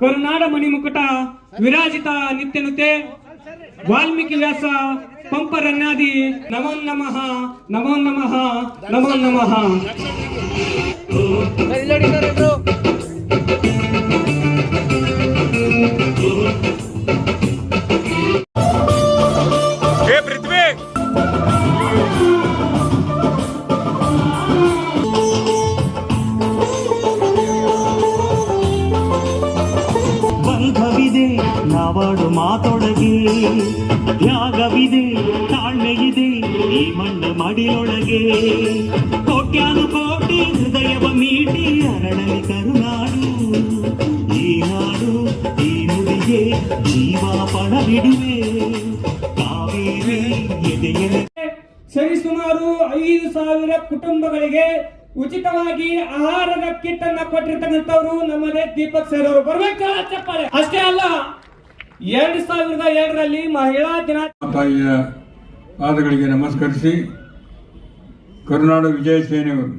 ಕರುನಾಡ ಮಣಿಮುಕುಟ ವಿರಾಜಿತ ನಿತ್ಯನುತೆ ವಾಲ್ಮೀಕಿ ವ್ಯಾಸ ಪಂಪರನ್ನಾದಿ ನಮೋ ನಮಃ ನಮೋ ನಮಃ ನಮೋ ನಮಃ. ನಾವಾಡು ಮಾತೊಳಗೆ ತ್ಯಾಗವಿದೆ, ತಾಳ್ಮೆಯಿದೆ ಈ ಮಣ್ಣ ಮಡಿಯೊಳಗೆ. ಕೋಟ್ಯಾನು ಕೋಟಿ ಹೃದಯವ ಮೀಟಿ ಅರಳಲಿ ಕರುನಾಡು. ಈ ನಾಡು ಈ ನುಡಿಗೆ ಜೀವಾಪಣ ಬಿಡುವೆ ಕಾವೇರಿ ಎದೆಯಲೆ. ಸರಿಸುಮಾರು 5,000 ಕುಟುಂಬಗಳಿಗೆ ಉಚಿತವಾಗಿ ಆಹಾರದ ಕಿಟ್ ಅನ್ನ ಕೊಟ್ಟಿರ್ತಕ್ಕಂಥವ್ರು ನಮ್ಮದೇ ದೀಪಕ್ ಸರ್ ಅವರು. ಬರ್ಬೇಕು ಚಪ್ಪಾಳೆ. ಅಷ್ಟೇ ಅಲ್ಲ, 2002ರಲ್ಲಿ ಮಹಿಳಾ ದಿನ ತಾಯಿಯ ಪಾದಗಳಿಗೆ ನಮಸ್ಕರಿಸಿ, ಕರುನಾಡು ವಿಜಯ ಸೇನೆಯವರು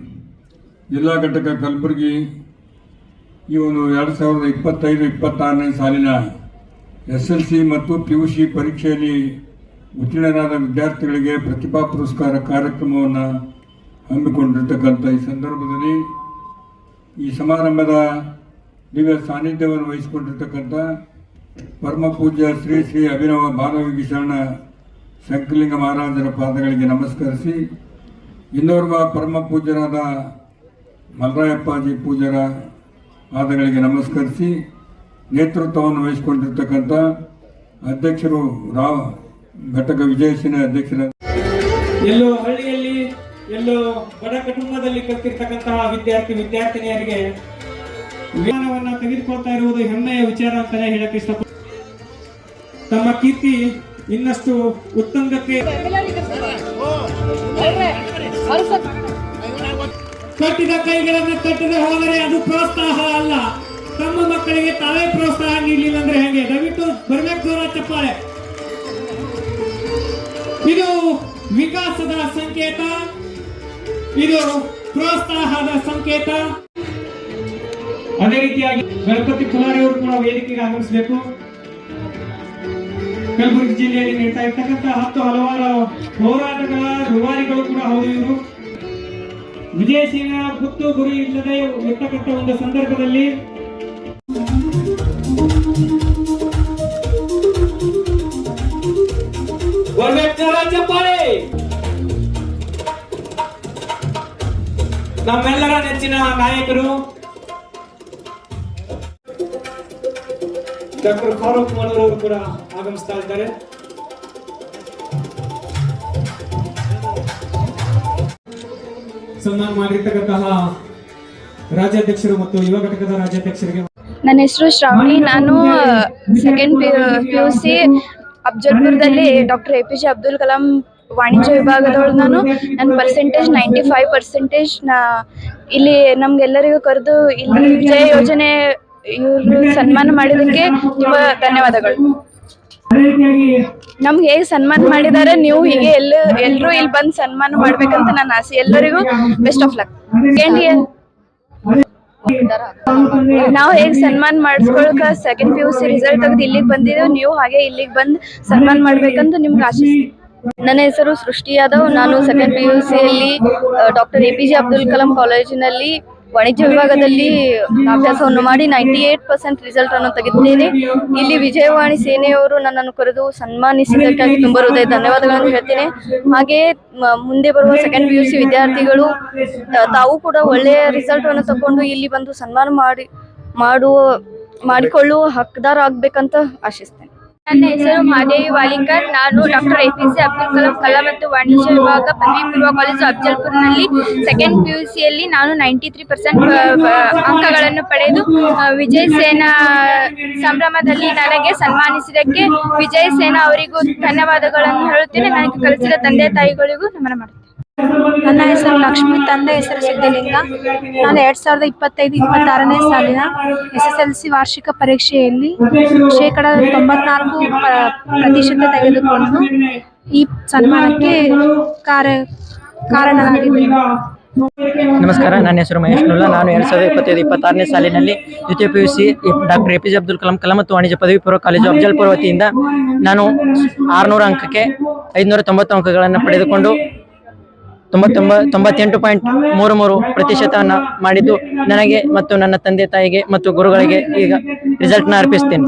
ಜಿಲ್ಲಾ ಘಟಕ ಕಲಬುರಗಿ ಇವನು 2025-26ನೇ ಸಾಲಿನ SLC ಮತ್ತು PUC ಪರೀಕ್ಷೆಯಲ್ಲಿ ಉತ್ತೀರ್ಣರಾದ ವಿದ್ಯಾರ್ಥಿಗಳಿಗೆ ಪ್ರತಿಭಾ ಪುರಸ್ಕಾರ ಕಾರ್ಯಕ್ರಮವನ್ನು ಹಮ್ಮಿಕೊಂಡಿರ್ತಕ್ಕಂಥ ಈ ಸಂದರ್ಭದಲ್ಲಿ ಈ ಸಮಾರಂಭದ ದಿವ್ಯ ಸಾನ್ನಿಧ್ಯವನ್ನು ವಹಿಸಿಕೊಂಡಿರ್ತಕ್ಕಂಥ ಪರಮ ಪೂಜ್ಯ ಶ್ರೀ ಶ್ರೀ ಅಭಿನವ ಬಾಲಯೋಗಿ ಶರಣ ಶಂಕರಲಿಂಗ ಮಹಾರಾಜರ ಪಾದಗಳಿಗೆ ನಮಸ್ಕರಿಸಿ, ಇನ್ನೋರ್ವ ಪರಮ ಪೂಜ್ಯರಾದ ಮಲ್ಲರಾಯಪ್ಪಾಜಿ ಪೂಜ್ಯರ ಪಾದಗಳಿಗೆ ನಮಸ್ಕರಿಸಿ, ನೇತೃತ್ವವನ್ನು ವಹಿಸಿಕೊಂಡಿರ್ತಕ್ಕಂಥ ಅಧ್ಯಕ್ಷರು ಘಟಕ ವಿಜಯ ಸೇನೆ ಅಧ್ಯಕ್ಷರ, ಎಲ್ಲೋ ಹಳ್ಳಿಯಲ್ಲಿ ಎಲ್ಲೋ ಬಡ ಕುಟುಂಬದಲ್ಲಿ ಕಲ್ತಿರ್ತಕ್ಕಂತಹ ವಿದ್ಯಾರ್ಥಿನಿಯರಿಗೆ ವಿಜ್ಞಾನವನ್ನ ತೆಗೆದುಕೊಳ್ತಾ ಇರುವುದು ಹೆಮ್ಮೆಯ ವಿಚಾರ ಅಂತಾನೆ ಹೇಳಕ್ಕೆ ಇಷ್ಟಪಡ್ತೀನಿ. ತಮ್ಮ ಕೀರ್ತಿ ಇನ್ನಷ್ಟು ಉತ್ತುಂಗಕ್ಕೆ ಕಟ್ಟಿದ ಕೈಗಳನ್ನು ಕಟ್ಟದೆ ಹೋದರೆ ಅದು ಪ್ರೋತ್ಸಾಹ ಅಲ್ಲ. ತಮ್ಮ ಮಕ್ಕಳಿಗೆ ತಾವೇ ಪ್ರೋತ್ಸಾಹ ನೀಡಲಿಲ್ಲ ಅಂದ್ರೆ ಹೇಗೆ? ದಯವಿಟ್ಟು ಬರ್ಬೇಕು ಜೋರ ಚಪ್ಪಾಳೆ. ಇದು ವಿಕಾಸದ ಸಂಕೇತ, ಇದು ಪ್ರೋತ್ಸಾಹದ ಸಂಕೇತ. ಅದೇ ರೀತಿಯಾಗಿ ಗಣಪತಿ ಖುಲಾರಿ ಅವರು ಕೂಡ ವೇದಿಕೆಗೆ ಆಗಮಿಸಬೇಕು. ಕಲಬುರಗಿ ಜಿಲ್ಲೆಯಲ್ಲಿ ನೀಡ್ತಾ ಇರ್ತಕ್ಕಂಥ ಹಲವಾರು ಹೋರಾಟಗಳ ರೂವಾರಿಗಳು ಕೂಡ ಹೌದು ಇವರು. ವಿಜಯ ಸೇನೆಯ ಗುತ್ತು ಗುರಿ ಇಲ್ಲದೆ ಇರ್ತಕ್ಕಂಥ ಒಂದು ಸಂದರ್ಭದಲ್ಲಿ ನಮ್ಮೆಲ್ಲರ ನೆಚ್ಚಿನ ನಾಯಕರು ಡಾಕ್ಟರ್ ಫಾರೂಕ್ ಮನೂರ್ ಅವರು ಕೂಡ ಆಗಮಿಸ್ತಾ ಇದ್ದಾರೆ. ಸನ್ಮಾನ ಮಾಡಿರ್ತಕ್ಕಂತಹ ರಾಜ್ಯಾಧ್ಯಕ್ಷರು ಮತ್ತು ಯುವ ಘಟಕದ ರಾಜ್ಯಾಧ್ಯಕ್ಷರಿಗೆ. ನನ್ನ ಹೆಸರು ಶ್ರಾವಣಿ. ನಾನು ಸೆಕೆಂಡ್ PUC ಅಫ್ಜಲ್ಪುರದಲ್ಲಿ ಡಾಕ್ಟರ್ APJ ಅಬ್ದುಲ್ ಕಲಾಂ ವಾಣಿಜ್ಯ ವಿಭಾಗದೊಳಗೆ ನನ್ನ ಪರ್ಸೆಂಟೇಜ್ 95%. ಇಲ್ಲಿ ನಮ್ಗೆಲ್ಲರಿಗೂ ಕರೆದು ಇಲ್ಲಿ ವಿಜಯ ಯೋಜನೆ ಇವರು ಸನ್ಮಾನ ಮಾಡಿದಕ್ಕೆ ತುಂಬಾ ಧನ್ಯವಾದಗಳು. ನಮ್ಗೆ ಹೇಗೆ ಸನ್ಮಾನ ಮಾಡಿದ್ದಾರೆ, ನೀವು ಹೀಗೆ ಎಲ್ಲರೂ ಇಲ್ಲಿ ಬಂದು ಸನ್ಮಾನ ಮಾಡ್ಬೇಕಂತ ನನ್ನ ಆಸೆ. ಎಲ್ಲರಿಗೂ ಬೆಸ್ಟ್ ಆಫ್ ಲಕ್. ನಾವು ಹೇಗೆ ಸನ್ಮಾನ ಮಾಡಿಸ್ಕೊಳಕ ಸೆಕೆಂಡ್ PUC ರಿಸಲ್ಟ್ ತೆಗೆದು ಇಲ್ಲಿಗೆ ಬಂದಿದ್ದೇವೆ, ನೀವು ಹಾಗೆ ಇಲ್ಲಿಗೆ ಬಂದು ಸನ್ಮಾನ ಮಾಡ್ಬೇಕಂತ ನಿಮ್ಗೆ ಆಶಿಸ್ತೀನಿ. ನನ್ನ ಹೆಸರು ಸೃಷ್ಟಿ ಯಾದವ್. ನಾನು ಸೆಕೆಂಡ್ PUCಯಲ್ಲಿ ಡಾಕ್ಟರ್ APJ ಅಬ್ದುಲ್ ಕಲಾಂ ಕಾಲೇಜಿನಲ್ಲಿ ವಾಣಿಜ್ಯ ವಿಭಾಗದಲ್ಲಿ ಅಭ್ಯಾಸವನ್ನು ಮಾಡಿ 98% ರಿಸಲ್ಟ್ ಅನ್ನು ತೆಗೆದಿದ್ದೇನೆ. ಇಲ್ಲಿ ವಿಜಯವಾಣಿ ಸೇನೆಯವರು ನನ್ನನ್ನು ಕರೆದು ಸನ್ಮಾನಿಸಿದ್ದಕ್ಕಾಗಿ ತುಂಬ ಹೃದಯ ಧನ್ಯವಾದಗಳನ್ನು ಹೇಳ್ತೇನೆ. ಹಾಗೆ ಮುಂದೆ ಬರುವ ಸೆಕೆಂಡ್ PUC ವಿದ್ಯಾರ್ಥಿಗಳು ತಾವು ಕೂಡ ಒಳ್ಳೆಯ ರಿಸಲ್ಟ್ ಅನ್ನು ತಗೊಂಡು ಇಲ್ಲಿ ಬಂದು ಸನ್ಮಾನ ಮಾಡಿಕೊಳ್ಳುವ ಹಕ್ದಾರ ಆಗ್ಬೇಕಂತ ಆಶಿಸ್ತೇನೆ. ನನ್ನ ಹೆಸರು ಮಹಾದೇವಿ ವಾಲಿಕರ್. ನಾನು ಡಾಕ್ಟರ್ APJ ಅಬ್ದುಲ್ ಕಲಾಂ ಕಲಾ ಮತ್ತು ವಾಣಿಜ್ಯ ವಿಭಾಗ ಪದವಿ ಪೂರ್ವ ಕಾಲೇಜು ಅಫ್ಜಲ್ಪುರ್ನಲ್ಲಿ ಸೆಕೆಂಡ್ PUCಯಲ್ಲಿ ನಾನು 93% ಅಂಕಗಳನ್ನು ಪಡೆದು ವಿಜಯ್ ಸೇನಾ ಸಂಭ್ರಮದಲ್ಲಿ ನನಗೆ ಸನ್ಮಾನಿಸಿದ್ದಕ್ಕೆ ವಿಜಯ್ ಸೇನಾ ಅವರಿಗೂ ಧನ್ಯವಾದಗಳನ್ನು ಹೇಳುತ್ತೇನೆ. ನನಗೆ ಕಲಿಸಿದ ತಂದೆ ತಾಯಿಗಳಿಗೂ ನಮನ ಮಾಡುತ್ತೇನೆ. ನನ್ನ ಹೆಸರು ಲಕ್ಷ್ಮಿ, ತಂದೆ ಹೆಸರು ಸಿದ್ಧಲಿಂಗ. ನಾನು 2025-26ನೇ ಸಾಲಿನ SSLC ವಾರ್ಷಿಕ ಪರೀಕ್ಷೆಯಲ್ಲಿ ಶೇಕಡ 94% ತೆಗೆದುಕೊಂಡು ಈ ಸನ್ಮಾನಕ್ಕೆ ಕಾರಣನಾಗಿದೆ. ನಮಸ್ಕಾರ, ನನ್ನ ಹೆಸರು ಮಹೇಶ್ ನುಲ್ಲ. ನಾನು 2025-26ನೇ ಸಾಲಿನಲ್ಲಿ ದ್ವಿತೀಯ PUC doctor APJ Abdul Kalam ಕಲಾ ಮತ್ತು ವಾಣಿಜ್ಯ ಪದವಿ ಪೂರ್ವ ಕಾಲೇಜು ಅಫ್ಜಲ್ಪುರ ವತಿಯಿಂದ ನಾನು 600 ಅಂಕಕ್ಕೆ 590 ಅಂಕಗಳನ್ನು ಪಡೆದುಕೊಂಡು 98.33% ಮಾಡಿದ್ದು ನನಗೆ ಮತ್ತು ನನ್ನ ತಂದೆ ತಾಯಿಗೆ ಮತ್ತು ಗುರುಗಳಿಗೆ ಈಗ ರಿಸಲ್ಟ್ನ ಅರ್ಪಿಸ್ತೇನೆ.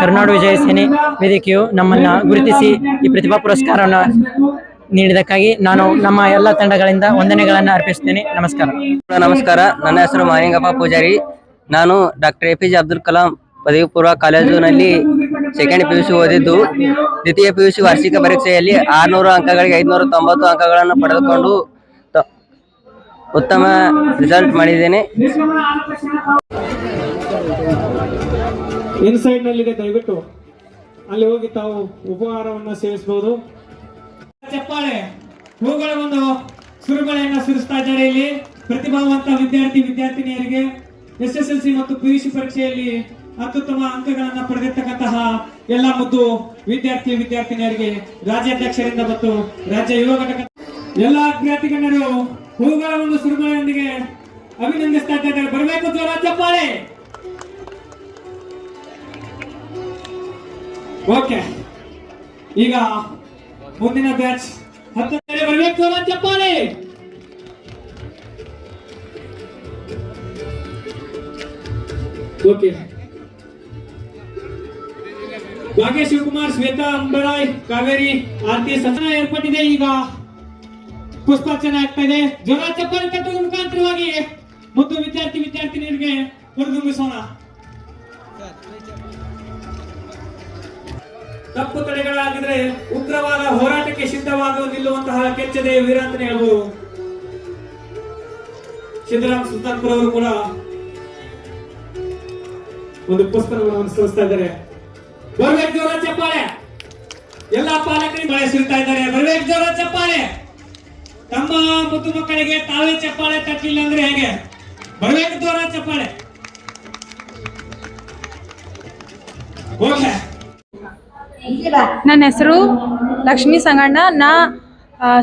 ಕರ್ನಾಡು ವಿಜಯ ಸೇನೆ ವೇದಿಕೆಯು ನಮ್ಮನ್ನು ಗುರುತಿಸಿ ಈ ಪ್ರತಿಭಾ ಪುರಸ್ಕಾರವನ್ನು ನೀಡಿದ್ದಕ್ಕಾಗಿ ನಾನು ನಮ್ಮ ಎಲ್ಲ ತಂಡಗಳಿಂದ ವಂದನೆಗಳನ್ನು ಅರ್ಪಿಸ್ತೇನೆ. ನಮಸ್ಕಾರ, ನನ್ನ ಹೆಸರು ಮಾಲಿಂಗಪ್ಪ ಪೂಜಾರಿ. ನಾನು ಡಾಕ್ಟರ್ APJ ಅಬ್ದುಲ್ ಕಲಾಂ ಪದವಿ ಪೂರ್ವ ಕಾಲೇಜಿನಲ್ಲಿ ಸೆಕೆಂಡ್ PUC ಓದಿದ್ದು ದ್ವಿತೀಯ PUC ವಾರ್ಷಿಕ ಪರೀಕ್ಷೆಯಲ್ಲಿ 600 ಅಂಕಗಳಿಗೆ 590 ಅಂಕಗಳನ್ನು ಪಡೆದುಕೊಂಡು ಉತ್ತಮ ರಿಸಲ್ಟ್ ಮಾಡಿದ್ದೇನೆ. ಇನ್ಸೈಡ್ ನಲ್ಲಿದೆ, ದಯವಿಟ್ಟು ಅಲ್ಲಿ ಹೋಗಿ ತಾವು ಉಪಹಾರವನ್ನು ಸೇವಿಸಬಹುದು. ಚಪ್ಪಾಳೆ, ಹೂಗಳ ಒಂದು ಸುರುಮಳೆಯನ್ನು ಸುರಿಸ್ತಾ ಇದ್ದಾರೆ. ಇಲ್ಲಿ ಪ್ರತಿಭಾವಂತ ವಿದ್ಯಾರ್ಥಿನಿಯರಿಗೆ SSLC ಮತ್ತು PUC ಪರೀಕ್ಷೆಯಲ್ಲಿ ಅತ್ಯುತ್ತಮ ಅಂಕಗಳನ್ನು ಪಡೆದಿರ್ತಕ್ಕಂತಹ ಎಲ್ಲ ಮುದ್ದು ವಿದ್ಯಾರ್ಥಿನಿಯರಿಗೆ ರಾಜ್ಯಾಧ್ಯಕ್ಷರಿಂದ ಮತ್ತು ರಾಜ್ಯ ಯುವ ಘಟಕ ಎಲ್ಲ ವಿದ್ಯಾರ್ಥಿಗಣ್ಯರು ಹೂಗಳ ಒಂದು ಸುರುಮಳೆಯೊಂದಿಗೆ ಅಭಿನಂದಿಸ್ತಾ ಇದ್ದಾರೆ. ಬರಬೇಕು ಜೋರ ಚಪ್ಪಾಳೆ. ಓಕೆ, ಈಗ ಮುಂದಿನ ಬ್ಯಾಚ್ 10 ಬರಬೇಕು ಜೋರ ಚಪ್ಪಾಳೆ. ಓಕೆ, ಭಾಗ್ಯ ಶಿವಕುಮಾರ್, ಶ್ವೇತಾ ಅಂಬರಾಯ್, ಕಾವೇರಿ, ಆರತಿ ಸದನ ಏರ್ಪಟ್ಟಿದೆ. ಈಗ ಪುಷ್ಪಾರ್ಚನೆ ಆಗ್ತಾ ಇದೆ. ಜೋರ ಚಪ್ಪಾಳೆ ತಟ್ಟುವ ಮುಖಾಂತರವಾಗಿ ಮುದ್ದು ವಿದ್ಯಾರ್ಥಿನಿಯರಿಗೆ ಹುರಿದುಂಬಿಸೋಣ. ತಪ್ಪು ತಡೆಗಳಾಗಿದ್ರೆ ಉಗ್ರವಾದ ಹೋರಾಟಕ್ಕೆ ಸಿದ್ಧವಾಗುವ ನಿಲ್ಲುವಂತಹ ಕೆಚ್ಚದೆ ವೀರಾಂತನೇ ಹೇಳ್ಬೋದು. ಸಿದ್ದರಾಮ್ ಸುಲ್ತಾನ್ಪುರ ಅವರು ಕೂಡ ಒಂದು ಪುಸ್ತಕವನ್ನು ಸಲ್ಲಿಸ್ತಾ ಇದ್ದಾರೆ. ಬರ್ಬೇಕು ಜೋರ ಚಪ್ಪಾಳೆ. ಎಲ್ಲಾ ಪಾಲಕರಿಗೆ ಮಳೆ ಸುರಿತಾ ಇದ್ದಾರೆ. ಬರ್ಬೇಕು ಜೋರ ಚಪ್ಪಾಳೆ. ತಮ್ಮ ಮುದ್ದು ಮಕ್ಕಳಿಗೆ ತಾವೇ ಚಪ್ಪಾಳೆ ತಟ್ಟಿಲ್ಲ ಅಂದ್ರೆ ಹೇಗೆ? ಬರ್ಬೇಕು ಜೋರ ಚಪ್ಪಾಳೆ. ಓಕೆ, ನನ್ನ ಹೆಸರು ಲಕ್ಷ್ಮೀ ಸಂಗಣ್ಣ. ನಾ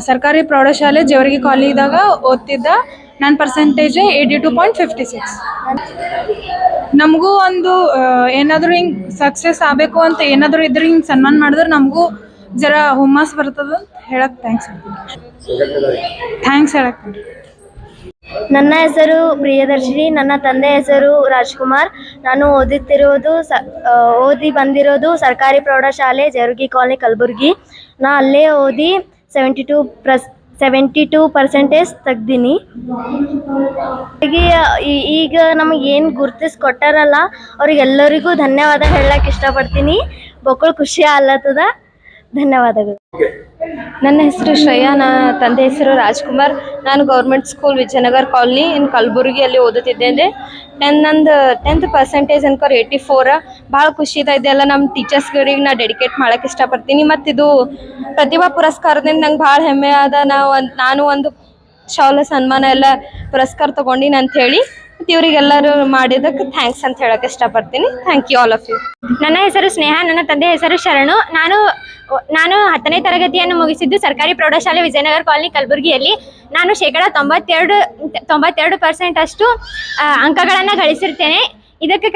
ಸರ್ಕಾರಿ ಪ್ರೌಢಶಾಲೆ ಜೇವರ್ಗಿ ಕಾಲೇಜಿದಾಗ ಓದ್ತಿದ್ದ. ನನ್ನ ಪರ್ಸೆಂಟೇಜ್ 82.56. ನಮಗೂ ಒಂದು ಏನಾದರೂ ಹಿಂಗೆ ಸಕ್ಸಸ್ ಆಗಬೇಕು ಅಂತ ಏನಾದರೂ ಇದ್ರೆ ಹಿಂಗೆ ಸನ್ಮಾನ ಮಾಡಿದ್ರೆ ನಮಗೂ ಜರ ಹುಮ್ಮಸ್ ಬರ್ತದ ಅಂತ ಹೇಳಕ್ಕೆ ಥ್ಯಾಂಕ್ಸ್ ಹೇಳಕ್ಕೆ. ನನ್ನ ಹೆಸರು ಪ್ರಿಯದರ್ಶಿನಿ. ನನ್ನ ತಂದೆ ಹೆಸರು ರಾಜ್ಕುಮಾರ್. ನಾನು ಓದಿ ಬಂದಿರೋದು ಸರ್ಕಾರಿ ಪ್ರೌಢಶಾಲೆ ಜೇವರ್ಗಿ ಕಾಲನಿ ಕಲಬುರ್ಗಿ. ನಾ ಅಲ್ಲೇ ಓದಿ 72% ತೆಗ್ದೀನಿ. ಈಗ ನಮಗೆ ಏನು ಗುರ್ತಿಸ್ಕೊಟ್ಟಾರಲ್ಲ ಅವ್ರಿಗೆಲ್ಲರಿಗೂ ಧನ್ಯವಾದ ಹೇಳಕ್ಕೆ ಇಷ್ಟಪಡ್ತೀನಿ. ಬೊಕ್ಕಳು ಖುಷಿ ಆಗ್ಲತ್ತದ. ಧನ್ಯವಾದಗಳು. ನನ್ನ ಹೆಸರು ಶ್ರೇಯಾ. ನನ್ನ ತಂದೆ ಹೆಸರು ರಾಜ್ಕುಮಾರ್. ನಾನು ಗೌರ್ಮೆಂಟ್ ಸ್ಕೂಲ್ ವಿಜಯನಗರ್ ಕಾಲನಿ ಇನ್ ಕಲಬುರ್ಗಿಯಲ್ಲಿ ಓದುತ್ತಿದ್ದೇನೆ. ನಂದು 10th ಪರ್ಸೆಂಟೇಜ್ ಅನ್ಕರ್ 84. ಭಾಳ ಖುಷಿ ಇದೆ. ಎಲ್ಲ ನಮ್ಮ ಟೀಚರ್ಸ್ಗಳಿಗೆ ನಾ ಡೆಡಿಕೇಟ್ ಮಾಡೋಕ್ಕೆ ಇಷ್ಟಪಡ್ತೀನಿ. ಮತ್ತು ಇದು ಪ್ರತಿಭಾ ಪುರಸ್ಕಾರದಿಂದ ನಂಗೆ ಭಾಳ ಹೆಮ್ಮೆ ಅದ. ನಾನು ಒಂದು ಶಾಲೆ ಸನ್ಮಾನ ಎಲ್ಲ ಪುರಸ್ಕಾರ ತೊಗೊಂಡಿನಿ ಅಂಥೇಳಿ ಮತ್ತು ಇವರಿಗೆಲ್ಲರೂ ಮಾಡಿದ್ದಕ್ಕೆ ಥ್ಯಾಂಕ್ಸ್ ಅಂತ ಹೇಳೋಕ್ಕೆ ಇಷ್ಟಪಡ್ತೀನಿ. Thank you all of you. ನನ್ನ ಹೆಸರು ಸ್ನೇಹ. ನನ್ನ ತಂದೆ ಹೆಸರು ಶರಣು. ನಾನು 10ನೇ ತರಗತಿಯನ್ನು ಮುಗಿಸಿದ್ದು ಸರ್ಕಾರಿ ಪ್ರೌಢಶಾಲೆ ವಿಜಯನಗರ ಕಾಲನಿ ಕಲಬುರ್ಗಿಯಲ್ಲಿ. ನಾನು ಶೇಕಡ 92% ಅಷ್ಟು ಅಂಕಗಳನ್ನು ಗಳಿಸಿರ್ತೇನೆ. ಇದಕ್ಕೆ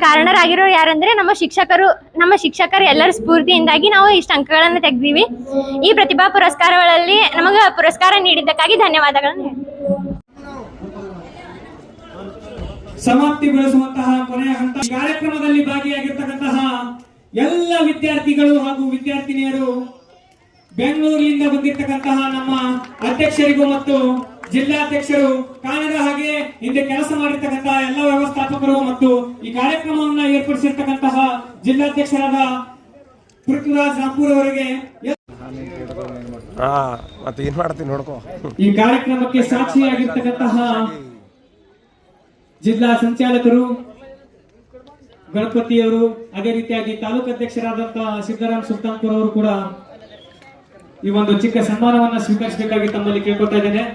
ಕಾರಣರಾಗಿರೋರು ಯಾರಂದರೆ ನಮ್ಮ ಶಿಕ್ಷಕರು ಎಲ್ಲರ ಸ್ಫೂರ್ತಿಯಿಂದಾಗಿ ನಾವು ಇಷ್ಟು ಅಂಕಗಳನ್ನು ತೆಗೆದೀವಿ. ಈ ಪ್ರತಿಭಾ ಪುರಸ್ಕಾರಗಳಲ್ಲಿ ನಮಗೆ ಪುರಸ್ಕಾರ ನೀಡಿದ್ದಕ್ಕಾಗಿ ಧನ್ಯವಾದಗಳನ್ನು ಹೇಳ್ತೀನಿ. ಸಮಾಪ್ತಿಗೊಳಿಸುವಂತಹ ಕೊನೆಯ ಹಂತ. ಕಾರ್ಯಕ್ರಮದಲ್ಲಿ ಭಾಗಿಯಾಗಿರ್ತಕ್ಕಂತಹ ಎಲ್ಲ ವಿದ್ಯಾರ್ಥಿಗಳು ಹಾಗೂ ವಿದ್ಯಾರ್ಥಿನಿಯರು, ಬೆಂಗಳೂರಿನಿಂದ ಬಂದಿರತಕ್ಕಂತಹ ನಮ್ಮ ಅಧ್ಯಕ್ಷರಿಗೂ ಮತ್ತು ಜಿಲ್ಲಾಧ್ಯಕ್ಷರು ಕಾಣದ ಹಾಗೆ ಹಿಂದೆ ಕೆಲಸ ಮಾಡಿರ್ತಕ್ಕಂತಹ ಎಲ್ಲ ವ್ಯವಸ್ಥಾಪಕರು ಮತ್ತು ಈ ಕಾರ್ಯಕ್ರಮವನ್ನು ಏರ್ಪಡಿಸಿರ್ತಕ್ಕಂತಹ ಜಿಲ್ಲಾಧ್ಯಕ್ಷರಾದ ಪೃಥ್ವಿರಾಜ್ ರಾಂಪುರ್ ಅವರಿಗೆ ಮತ್ತೆ ಏನ್ ಮಾಡ್ತೀನಿ ನೋಡ್ಕೋ. ಈ ಕಾರ್ಯಕ್ರಮಕ್ಕೆ ಸಾಕ್ಷಿಯಾಗಿರ್ತಕ್ಕಂತಹ ಜಿಲ್ಲಾ ಸಂಚಾಲಕರು ಗಣಪತಿಯವರು, ಅದೇ ರೀತಿಯಾಗಿ ತಾಲೂಕು ಅಧ್ಯಕ್ಷರಾದಂತಹ ಸಿದ್ದರಾಮ್ ಸುಲ್ತಾನ್ಪುರ್ ಅವರು ಕೂಡ ಈ ಒಂದು ಚಿಕ್ಕ ಸನ್ಮಾನವನ್ನ ಸ್ವೀಕರಿಸಬೇಕಾಗಿ ತಮ್ಮಲ್ಲಿ ಕೇಳ್ಕೊತಾ ಇದ್ದೇನೆ.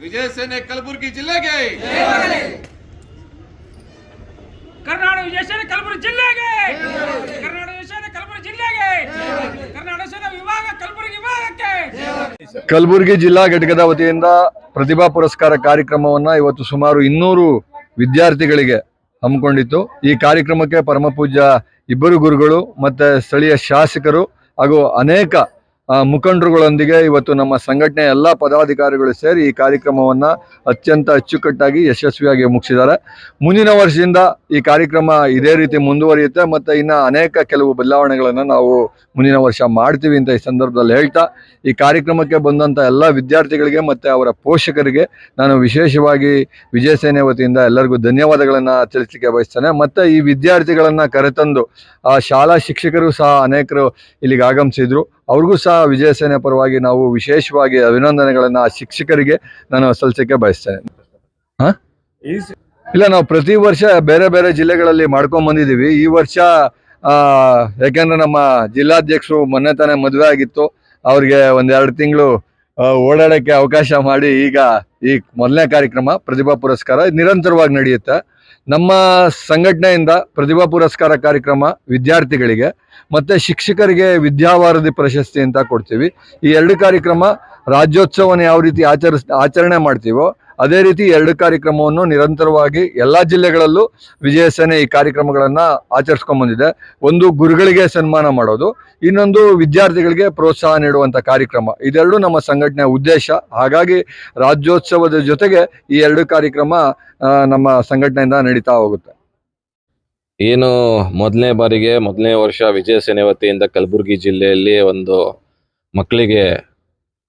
ವಿಜಯ ಸೇನೆ ಕಲಬುರಗಿ ಜಿಲ್ಲೆಗೆ, ಕರ್ನಾಟಕ ವಿಜಯ ಸೇನೆ ಕಲಬುರಗಿ ಜಿಲ್ಲೆಗೆ, ಕರ್ನಾಟಕ ವಿಜಯ ಸೇನೆ ಕಲಬುರಗಿ ಜಿಲ್ಲೆಗೆ, ಕರ್ನಾಟಕ ಸೇನೆ ವಿಭಾಗ ಕಲಬುರಗಿ ವಿಭಾಗಕ್ಕೆ. ಕಲಬುರಗಿ ಜಿಲ್ಲಾ ಘಟಕದ ವತಿಯಿಂದ ಪ್ರತಿಭಾ ಪುರಸ್ಕಾರ ಕಾರ್ಯಕ್ರಮವನ್ನ ಇವತ್ತು ಸುಮಾರು 200 ವಿದ್ಯಾರ್ಥಿಗಳಿಗೆ ಹಮ್ಮಿಕೊಂಡಿತ್ತು. ಈ ಕಾರ್ಯಕ್ರಮಕ್ಕೆ ಪರಮ ಪೂಜ್ಯ ಇಬ್ಬರು ಗುರುಗಳು ಮತ್ತೆ ಸ್ಥಳೀಯ ಶಾಸಕರು ಹಾಗೂ ಅನೇಕ ಮುಖಂಡರುಗಳೊಂದಿಗೆ ಇವತ್ತು ನಮ್ಮ ಸಂಘಟನೆಯ ಎಲ್ಲ ಪದಾಧಿಕಾರಿಗಳು ಸೇರಿ ಈ ಕಾರ್ಯಕ್ರಮವನ್ನು ಅತ್ಯಂತ ಅಚ್ಚುಕಟ್ಟಾಗಿ ಯಶಸ್ವಿಯಾಗಿ ಮುಗಿಸಿದ್ದಾರೆ. ಮುಂದಿನ ವರ್ಷದಿಂದ ಈ ಕಾರ್ಯಕ್ರಮ ಇದೇ ರೀತಿ ಮುಂದುವರಿಯುತ್ತೆ ಮತ್ತು ಇನ್ನು ಅನೇಕ ಕೆಲವು ಬದಲಾವಣೆಗಳನ್ನು ನಾವು ಮುಂದಿನ ವರ್ಷ ಮಾಡ್ತೀವಿ ಅಂತ ಈ ಸಂದರ್ಭದಲ್ಲಿ ಹೇಳ್ತಾ, ಈ ಕಾರ್ಯಕ್ರಮಕ್ಕೆ ಬಂದಂಥ ಎಲ್ಲ ವಿದ್ಯಾರ್ಥಿಗಳಿಗೆ ಮತ್ತು ಅವರ ಪೋಷಕರಿಗೆ ನಾನು ವಿಶೇಷವಾಗಿ ವಿಜಯ ಸೇನೆ ವತಿಯಿಂದ ಎಲ್ಲರಿಗೂ ಧನ್ಯವಾದಗಳನ್ನು ತಿಳಿಸಲಿಕ್ಕೆ ಬಯಸ್ತೇನೆ. ಮತ್ತು ಈ ವಿದ್ಯಾರ್ಥಿಗಳನ್ನು ಕರೆತಂದು ಆ ಶಾಲಾ ಶಿಕ್ಷಕರು ಸಹ ಅನೇಕರು ಇಲ್ಲಿಗೆ ಆಗಮಿಸಿದ್ರು. ಅವ್ರಿಗೂ ಸಹ ವಿಜಯ ಸೇನೆ ಪರವಾಗಿ ನಾವು ವಿಶೇಷವಾಗಿ ಅಭಿನಂದನೆಗಳನ್ನು ಆ ಶಿಕ್ಷಕರಿಗೆ ನಾನು ಸಲ್ಲಿಸಕ್ಕೆ ಬಯಸ್ತೇನೆ. ಇಲ್ಲ, ನಾವು ಪ್ರತಿ ವರ್ಷ ಬೇರೆ ಬೇರೆ ಜಿಲ್ಲೆಗಳಲ್ಲಿ ಮಾಡ್ಕೊಂಡ್ ಬಂದಿದ್ದೀವಿ. ಈ ವರ್ಷ ಯಾಕೆಂದ್ರೆ ನಮ್ಮ ಜಿಲ್ಲಾಧ್ಯಕ್ಷರು ಮೊನ್ನೆ ತಾನೇ ಮದುವೆ ಆಗಿತ್ತು, ಅವ್ರಿಗೆ 1-2 ತಿಂಗಳು ಓಡಾಡೋಕ್ಕೆ ಅವಕಾಶ ಮಾಡಿ ಈಗ ಈ ಮೊದಲನೇ ಕಾರ್ಯಕ್ರಮ ಪ್ರತಿಭಾ ಪುರಸ್ಕಾರ ನಿರಂತರವಾಗಿ ನಡೆಯುತ್ತೆ. ನಮ್ಮ ಸಂಘಟನೆಯಿಂದ ಪ್ರತಿಭಾ ಪುರಸ್ಕಾರ ಕಾರ್ಯಕ್ರಮ ವಿದ್ಯಾರ್ಥಿಗಳಿಗೆ ಮತ್ತು ಶಿಕ್ಷಕರಿಗೆ ವಿದ್ಯಾವಾರಧಿ ಪ್ರಶಸ್ತಿ ಅಂತ ಕೊಡ್ತೀವಿ. ಈ 2 ಕಾರ್ಯಕ್ರಮ ರಾಜ್ಯೋತ್ಸವನ ಯಾವ ರೀತಿ ಆಚರಣೆ ಮಾಡ್ತೀವೋ ಅದೇ ರೀತಿ 2 ಕಾರ್ಯಕ್ರಮವನ್ನು ನಿರಂತರವಾಗಿ ಎಲ್ಲ ಜಿಲ್ಲೆಗಳಲ್ಲೂ ವಿಜಯ ಸೇನೆ ಈ ಕಾರ್ಯಕ್ರಮಗಳನ್ನು ಆಚರಿಸ್ಕೊಂಡ್ಬಂದಿದೆ. ಒಂದು ಗುರುಗಳಿಗೆ ಸನ್ಮಾನ ಮಾಡೋದು, ಇನ್ನೊಂದು ವಿದ್ಯಾರ್ಥಿಗಳಿಗೆ ಪ್ರೋತ್ಸಾಹ ನೀಡುವಂಥ ಕಾರ್ಯಕ್ರಮ. ಇದೆರಡು ನಮ್ಮ ಸಂಘಟನೆಯ ಉದ್ದೇಶ. ಹಾಗಾಗಿ ರಾಜ್ಯೋತ್ಸವದ ಜೊತೆಗೆ ಈ 2 ಕಾರ್ಯಕ್ರಮ ನಮ್ಮ ಸಂಘಟನೆಯಿಂದ ನಡೀತಾ ಹೋಗುತ್ತೆ. ಏನು ಮೊದಲನೇ ವರ್ಷ ವಿಜಯ ಸೇನೆ ವತಿಯಿಂದ ಕಲಬುರಗಿ ಜಿಲ್ಲೆಯಲ್ಲಿ ಒಂದು ಮಕ್ಕಳಿಗೆ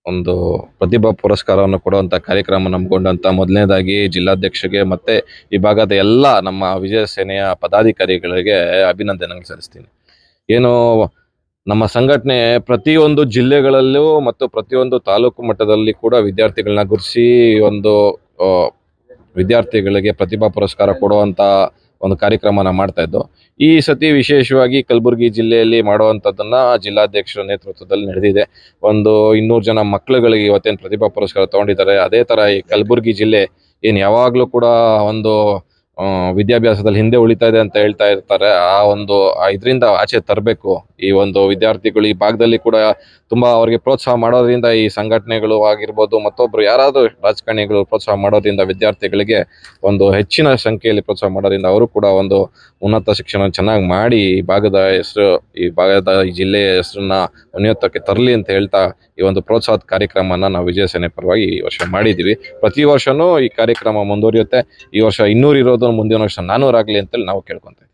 ಒಂದು ಪ್ರತಿಭಾ ಪುರಸ್ಕಾರವನ್ನು ಕೊಡುವಂಥ ಕಾರ್ಯಕ್ರಮ ನಮ್ಗೊಂಡಂಥ ಮೊದಲನೇದಾಗಿ ಜಿಲ್ಲಾಧ್ಯಕ್ಷರಿಗೆ ಮತ್ತು ಈ ಭಾಗದ ಎಲ್ಲ ನಮ್ಮ ವಿಜಯ ಸೇನೆಯ ಪದಾಧಿಕಾರಿಗಳಿಗೆ ಅಭಿನಂದನೆಗಳು ಸಲ್ಲಿಸ್ತೀನಿ. ಏನು ನಮ್ಮ ಸಂಘಟನೆ ಪ್ರತಿಯೊಂದು ಜಿಲ್ಲೆಗಳಲ್ಲೂ ಮತ್ತು ಪ್ರತಿಯೊಂದು ತಾಲೂಕು ಮಟ್ಟದಲ್ಲಿ ಕೂಡ ವಿದ್ಯಾರ್ಥಿಗಳನ್ನ ಗುರುತಿಸಿ ಒಂದು ವಿದ್ಯಾರ್ಥಿಗಳಿಗೆ ಪ್ರತಿಭಾ ಪುರಸ್ಕಾರ ಕೊಡುವಂಥ ಒಂದು ಕಾರ್ಯಕ್ರಮನ ಮಾಡ್ತಾ ಇದ್ದು, ಈ ಸತಿ ವಿಶೇಷವಾಗಿ ಕಲಬುರಗಿ ಜಿಲ್ಲೆಯಲ್ಲಿ ಮಾಡುವಂಥದ್ದನ್ನ ಜಿಲ್ಲಾಧ್ಯಕ್ಷರ ನೇತೃತ್ವದಲ್ಲಿ ನಡೆದಿದೆ. ಒಂದು 200 ಜನ ಮಕ್ಕಳುಗಳಿಗೆ ಇವತ್ತೇನು ಪ್ರತಿಭಾ ಪುರಸ್ಕಾರ ತಗೊಂಡಿದ್ದಾರೆ. ಅದೇ ಥರ ಈ ಕಲಬುರಗಿ ಜಿಲ್ಲೆ ಏನು ಯಾವಾಗಲೂ ಕೂಡ ಒಂದು ವಿದ್ಯಾಭ್ಯಾಸದಲ್ಲಿ ಹಿಂದೆ ಉಳಿತಾ ಇದೆ ಅಂತ ಹೇಳ್ತಾ ಇರ್ತಾರೆ. ಆ ಒಂದು ಇದರಿಂದ ಆಚೆ ತರಬೇಕು. ಈ ಒಂದು ವಿದ್ಯಾರ್ಥಿಗಳು ಈ ಭಾಗದಲ್ಲಿ ಕೂಡ ತುಂಬ ಅವ್ರಿಗೆ ಪ್ರೋತ್ಸಾಹ ಮಾಡೋದ್ರಿಂದ ಈ ಸಂಘಟನೆಗಳು ಆಗಿರ್ಬೋದು, ಮತ್ತೊಬ್ಬರು ಯಾರಾದರೂ ರಾಜಕಾರಣಿಗಳು ಪ್ರೋತ್ಸಾಹ ಮಾಡೋದ್ರಿಂದ ವಿದ್ಯಾರ್ಥಿಗಳಿಗೆ ಒಂದು ಹೆಚ್ಚಿನ ಸಂಖ್ಯೆಯಲ್ಲಿ ಪ್ರೋತ್ಸಾಹ ಮಾಡೋದ್ರಿಂದ ಅವರು ಕೂಡ ಒಂದು ಉನ್ನತ ಶಿಕ್ಷಣ ಚೆನ್ನಾಗಿ ಮಾಡಿ ಈ ಭಾಗದ ಹೆಸರು, ಈ ಜಿಲ್ಲೆಯ ಹೆಸರನ್ನ ಉನ್ನತಕ್ಕೆ ತರಲಿ ಅಂತ ಹೇಳ್ತಾ ಈ ಒಂದು ಪ್ರೋತ್ಸಾಹದ ಕಾರ್ಯಕ್ರಮನ ನಾವು ವಿಜಯ ಸೇನೆ ಪರವಾಗಿ ಈ ವರ್ಷ ಮಾಡಿದ್ದೀವಿ. ಪ್ರತಿ ವರ್ಷನೂ ಈ ಕಾರ್ಯಕ್ರಮ ಮುಂದುವರಿಯುತ್ತೆ. ಈ ವರ್ಷ 200 ಇರೋದು ಮುಂದಿನ ವರ್ಷ 400 ಆಗಲಿ ಅಂತೇಳಿ ನಾವು ಕೇಳ್ಕೊತೀವಿ.